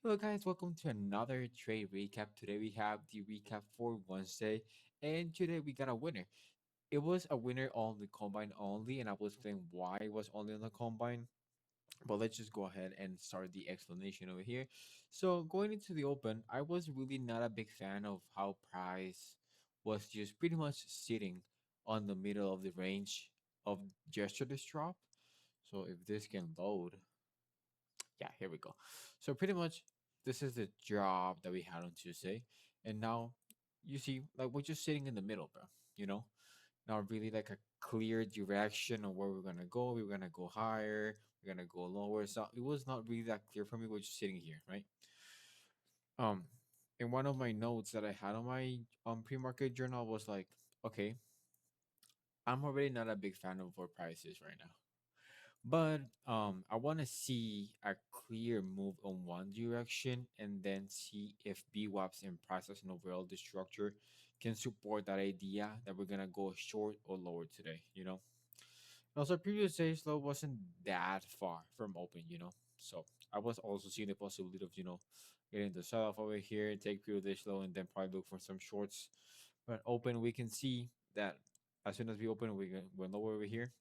Hello, guys. Welcome to another trade recap. Today we have the recap for Wednesday, and today we got a winner. It was a winner on the combine only, and I will explain why it was only on the combine. But let's just go ahead and start the explanation over here. So, going into the open, I was really not a big fan of how Price was just pretty much sitting on the middle of the range of yesterday's drop. So, if this can load, yeah, here we go. So pretty much this is the job that we had on Tuesday. And now you see, like we're just sitting in the middle, bro. You know, not really like a clear direction of where we're gonna go. We're gonna go higher, we're gonna go lower. So it was not really that clear for me. We're just sitting here, right? Um in one of my notes that I had on my pre-market journal was like, okay, I'm already not a big fan of what prices right now. But I want to see a clear move on one direction and then see if BWAPs and prices and overall the structure can support that idea that we're gonna go short or lower today, you know. Also, previous days low wasn't that far from open, you know. So I was also seeing the possibility of getting the sell off over here, take previous low, and then probably look for some shorts. But open, we can see that as soon as we open, went lower over here,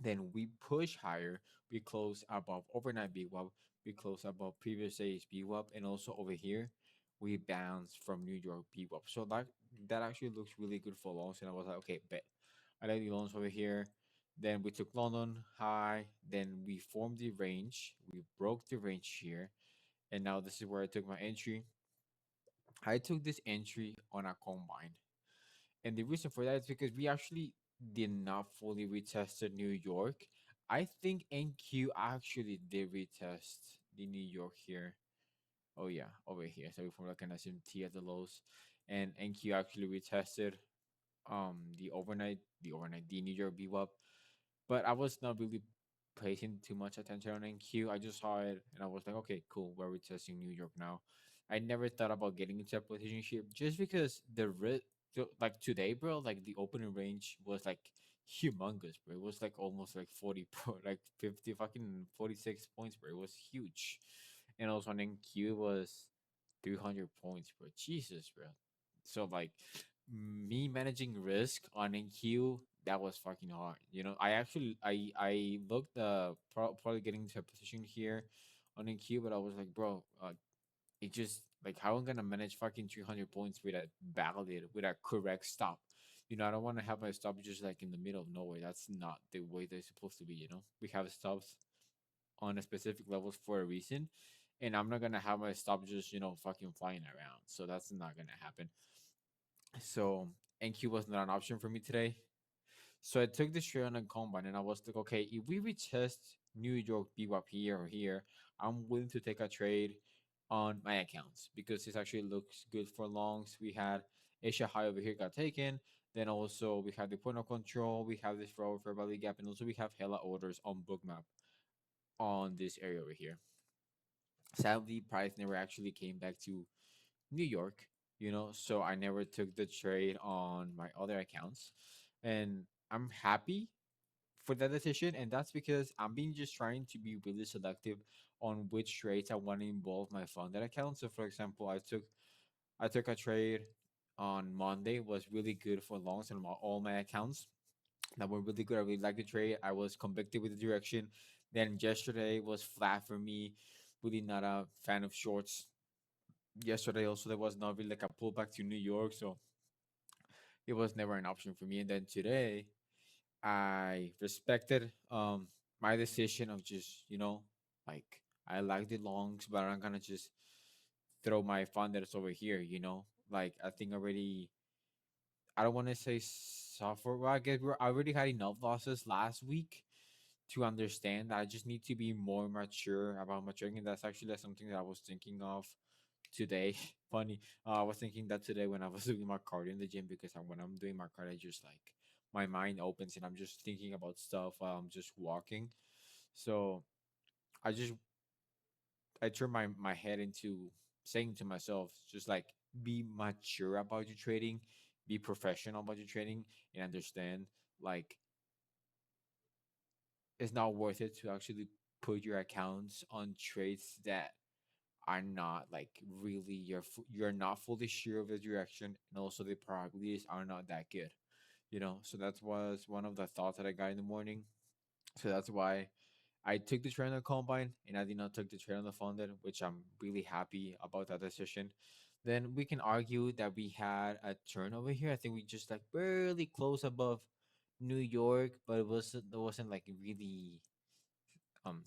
then we push higher. We close above overnight BWAP. We close above previous day's BWAP, and also over here, we bounce from New York BWAP. So that actually looks really good for longs. And I was like, okay, bet. I like the longs over here. Then we took London high. Then we formed the range. We broke the range here, and now this is where I took my entry. I took this entry on a combine. And the reason for that is because we actually did not fully retest New York. I think NQ actually did retest the New York here. Oh yeah, over here. So from like an SMT at the lows. And NQ actually retested the New York BWAP. But I was not really paying too much attention on NQ. I just saw it and I was like, okay, cool. We're retesting New York now. I never thought about getting into a position ship just because like today, bro, like the opening range was like humongous, bro. It was like almost like 40 like 50 fucking 46 points, bro. It was huge. And also on NQ was 300 points, bro. Jesus, bro. So like me managing risk on NQ, that was fucking hard. You know, I looked probably getting into a position here on NQ, but I was like, bro, it just like how I'm gonna manage fucking 300 points with a valid with a correct stop. You know, I don't want to have my stop just like in the middle of nowhere. That's not the way they're supposed to be. You know, we have stops on a specific levels for a reason, and I'm not gonna have my stop just fucking flying around. So that's not gonna happen. So NQ was not an option for me today. So I took the trade on a combine and I was like, okay, if we retest New York BWAP here or here, I'm willing to take a trade on my accounts because this actually looks good for longs. We had Asia High over here got taken. Then also we have the point of control. We have this for value gap, and also we have hella orders on bookmap on this area over here. Sadly, price never actually came back to New York, so I never took the trade on my other accounts. And I'm happy for that decision, and that's because I'm being just trying to be really selective on which trades I want to involve my funded account. So for example, I took a trade on Monday, was really good for longs on all my accounts that were really good. I really liked the trade. I was convicted with the direction. Then yesterday was flat for me. Really not a fan of shorts. Yesterday also there was not really like a pullback to New York, so it was never an option for me. And then today I respected my decision of just like I like the longs, but I'm gonna just throw my funders over here. Like I think already. I don't want to say suffer. Well, I guess I already had enough losses last week to understand that I just need to be more mature about my trading. That's actually like something that I was thinking of today. Funny, I was thinking that today when I was doing my cardio in the gym because when I'm doing my cardio, I just like my mind opens and I'm just thinking about stuff while I'm just walking. So I just I turn my head into saying to myself, just like be mature about your trading, be professional about your trading, and understand like it's not worth it to actually put your accounts on trades that are not like really you're not fully sure of the direction, and also the probabilities are not that good, you know. So that was one of the thoughts that I got in the morning. So that's why I took the trade on the combine and I did not take the trade on the funded, which I'm really happy about that decision. Then we can argue that we had a turnover here. I think we just like barely close above New York, but it wasn't like really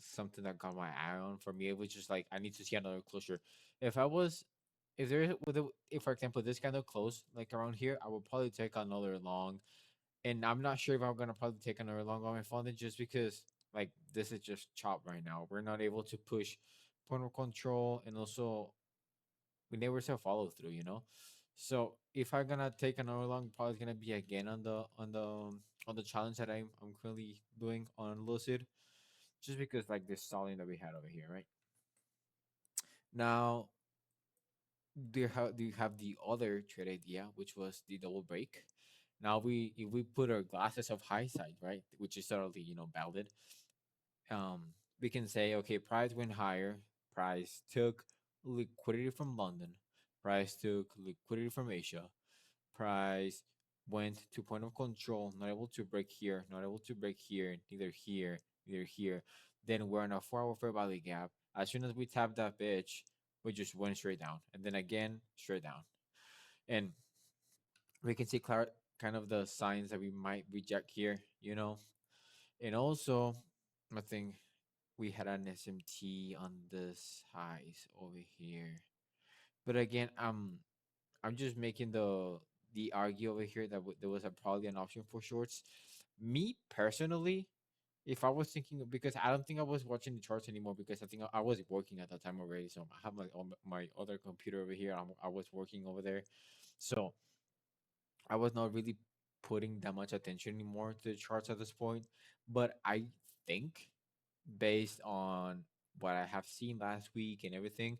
something that got my eye on. For me, it was just like I need to see another closure. If I was if there with a, if for example this kind of close like around here, I would probably take another long, and I'm not sure if I'm gonna probably take another long on my funding just because like this is just chop right now. We're not able to push point of control, and also we never saw follow through, you know. So if I'm gonna take another long, probably gonna be again on the challenge that I'm currently doing on Lucid, just because like this stalling that we had over here, right? Now do you have the other trade idea, which was the double break. Now we if we put our glasses of hindsight, right, which is totally valid, um, we can say, okay, price went higher, price took liquidity from London, price took liquidity from Asia, price went to point of control, not able to break here, not able to break here, neither here, neither here. Then we're in a 4 hour fair value gap. As soon as we tap that bitch, we just went straight down, and then again straight down. And we can see kind of the signs that we might reject here, you know. And also, I think we had an SMT on this highs over here. But again, I'm just making the argue over here that there was a probably an option for shorts. Me personally, if I was thinking, because I don't think I was watching the charts anymore because I think I was working at that time already. So I have my other computer over here. I was working over there, so I was not really putting that much attention anymore to the charts at this point. But I think, based on what I have seen last week and everything,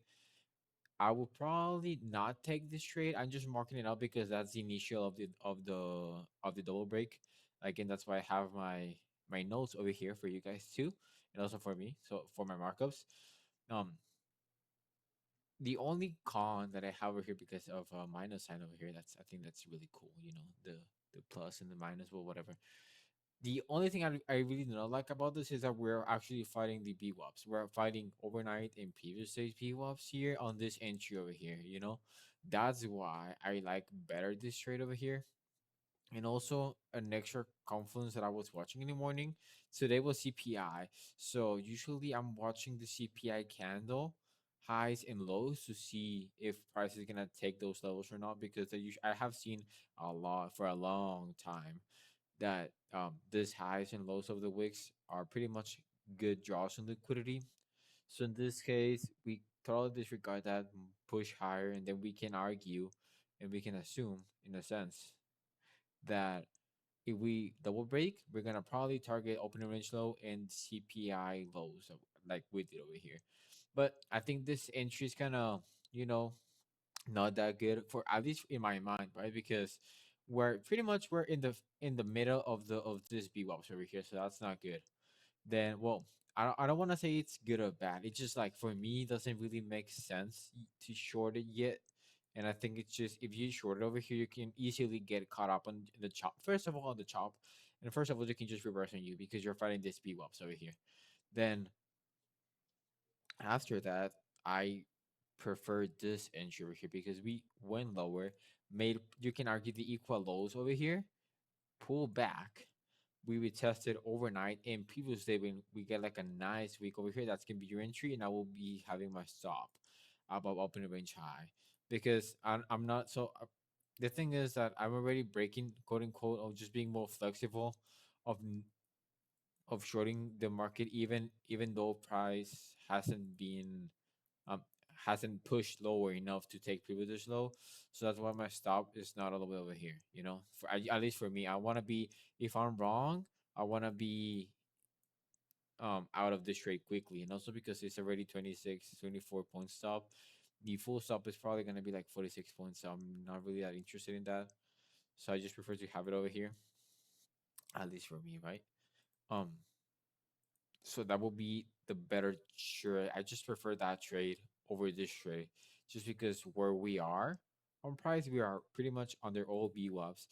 I would probably not take this trade. I'm just marking it up because that's the initial of the double break. Again, that's why I have my notes over here for you guys too, and also for me. So for my markups, um, the only con that I have over here because of a minus sign over here. I think that's really cool. You know, the plus and the minus, well, whatever. The only thing I really do not like about this is that we're actually fighting the BWAPs. We're fighting overnight and previous days BWAPs here on this entry over here, you know? That's why I like better this trade over here. And also an extra confluence that I was watching in the morning. Today was CPI. So usually I'm watching the CPI candle highs and lows to see if price is gonna take those levels or not, because I have seen a lot for a long time that these highs and lows of the wicks are pretty much good draws in liquidity. So in this case, we totally disregard that, push higher, and then we can argue and we can assume, in a sense, that if we double break, we're gonna probably target opening range low and CPI lows, like we did over here. But I think this entry is kind of, you know, not that good, for at least in my mind, right? Because we're in the middle of this BWAPs over here, so that's not good. Then, well, I don't want to say it's good or bad. It's just like, for me, it doesn't really make sense to short it yet. And I think it's just, if you short it over here, you can easily get caught up on the chop. First of all, on the chop, and first of all, you can just reverse on you because you're fighting this BWAPs over here. Then after that, I prefer this entry over here because we went lower, made, you can argue, the equal lows over here, pull back. We retested overnight, and previous day when we get like a nice week over here, that's gonna be your entry, and I will be having my stop above opening range high, because I'm not so. The thing is that I'm already breaking, quote unquote, of just being more flexible, of shorting the market, even though price um hasn't pushed lower enough to take privilege low. So that's why my stop is not all the way over here, you know. At least for me, I want to be, if I'm wrong, I want to be out of this trade quickly, and also because it's already 24 point stop. The full stop is probably going to be like 46 points, so I'm not really that interested in that. So I just prefer to have it over here, at least for me, right? um so that will be the better trade. I just prefer that trade over this trade, just because where we are on price, we are pretty much under all BWAPs.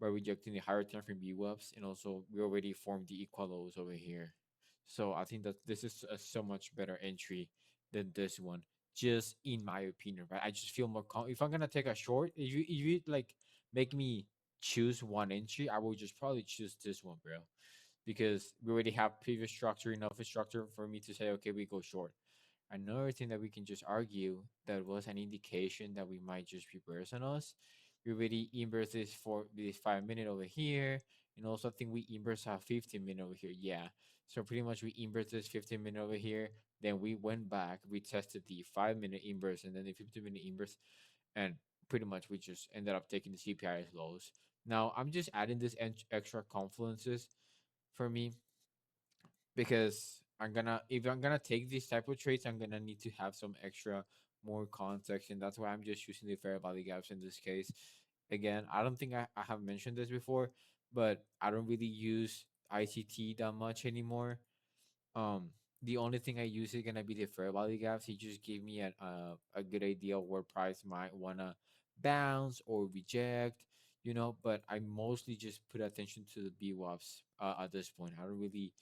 We're rejecting the higher time frame BWAPs, and also we already formed the equal lows over here. So I think that this is a so much better entry than this one, just in my opinion, right? I just feel more if I'm gonna take a short, if you like make me choose one entry, I will just probably choose this one, bro, because we already have previous structure, enough structure for me to say, okay, we go short. Another thing that we can just argue that was an indication that we might just reverse on us. We already inverse this for this 5 minute over here, and also I think we inverse a 15 minute over here. Yeah, so pretty much we inverse this 15 minute over here. Then we went back, we tested the 5 minute inverse, and then the 15 minute inverse, and pretty much we just ended up taking the CPI as lows. Now I'm just adding this extra confluences for me, because if I'm gonna take these type of trades, I'm gonna need to have some extra more context, and that's why I'm just using the fair value gaps in this case. Again, I don't think I have mentioned this before, but I don't really use ICT that much anymore. um, the only thing I use is gonna be the fair value gaps. He just gave me a good idea of where price might wanna bounce or reject, But I mostly just put attention to the BWAPs at this point. I don't really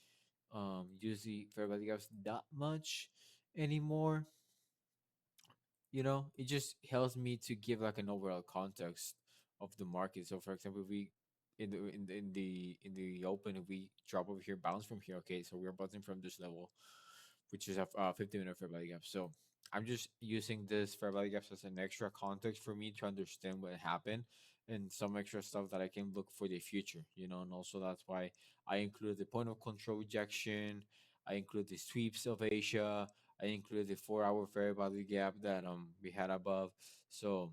use the fair value gaps that much anymore. It just helps me to give like an overall context of the market. So for example, if we in the open, if we drop over here, bounce from here, okay, so we're bouncing from this level, which is a 50-minute fair value gap. So I'm just using this fair value gaps as an extra context for me to understand what happened, and some extra stuff that I can look for the future, and also that's why I include the point of control rejection. I include the sweeps of Asia. I include the 4 hour fair value gap that we had above. So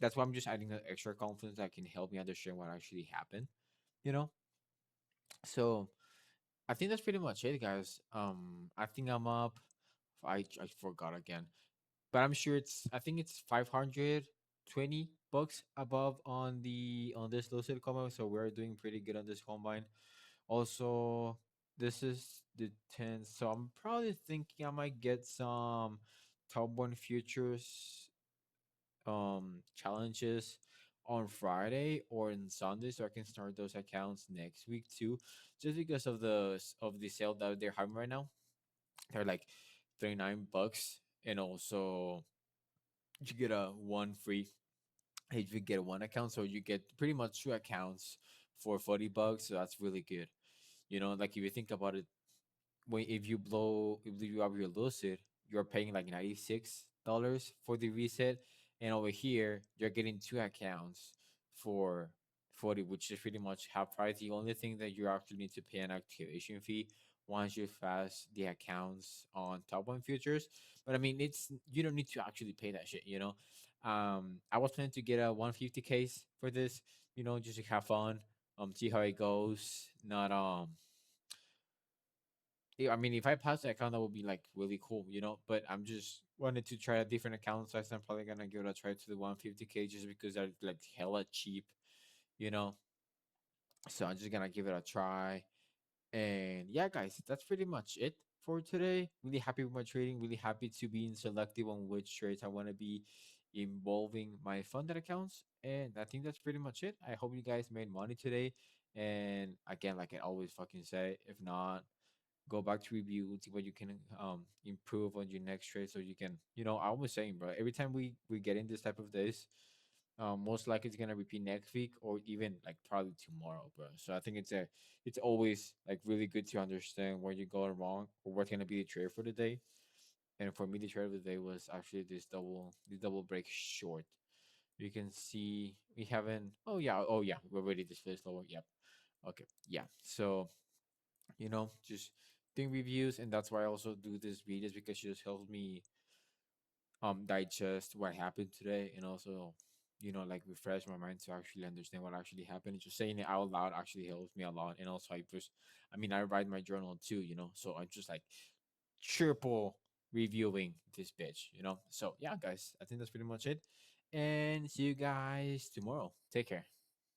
that's why I'm just adding an extra confidence that can help me understand what actually happened. You know. So I think that's pretty much it, guys. I think I'm up. I forgot again, but I'm sure I think it's 520 bucks above on this lucid combine. So we're doing pretty good on this combine. Also, this is the 10th, so I'm probably thinking I might get some top one futures challenges on Friday or on Sunday, so I can start those accounts next week too, just because of the sale that they're having right now. They're like 39 bucks, and also you get a one free if you get one account, so you get pretty much two accounts for 40 bucks. So that's really good. Like if you think about it, if you have your lucid, you're paying like $96 for the reset, and over here you're getting two accounts for 40, which is pretty much half price. The only thing that you actually need to pay an activation fee once you fast the accounts on top one futures. But I mean, it's you don't need to actually pay that shit. I was planning to get a 150 case for this, just to have fun, see how it goes. Not Yeah, I mean, if I pass the account, that would be like really cool. But I'm just wanted to try a different account, so I'm probably gonna give it a try to the 150K just because they're like hella cheap, you know. So I'm just gonna give it a try. And yeah, guys, that's pretty much it for today. Really happy with my trading. Really happy to be selective on which trades I want to be involving my funded accounts. And I think that's pretty much it. I hope you guys made money today. And again, like I always fucking say, if not, go back to review, see what you can improve on your next trade, so you can, I was saying, bro, every time we get in this type of days, most likely it's gonna repeat next week or even like probably tomorrow, bro. So I think it's always like really good to understand where you're going wrong or what's gonna be the trade for the day. And for me, the trade of the day was actually this double break short. You can see we haven't. Oh yeah, we're already this lower. Yep. Okay. Yeah. So just doing reviews, and that's why I also do this videos, because it just helps me digest what happened today, and also like refresh my mind to actually understand what actually happened. Just saying it out loud actually helps me a lot. And also I write my journal too, so I'm just like triple reviewing this bitch. So yeah, guys, I think that's pretty much it, and see you guys tomorrow. Take care.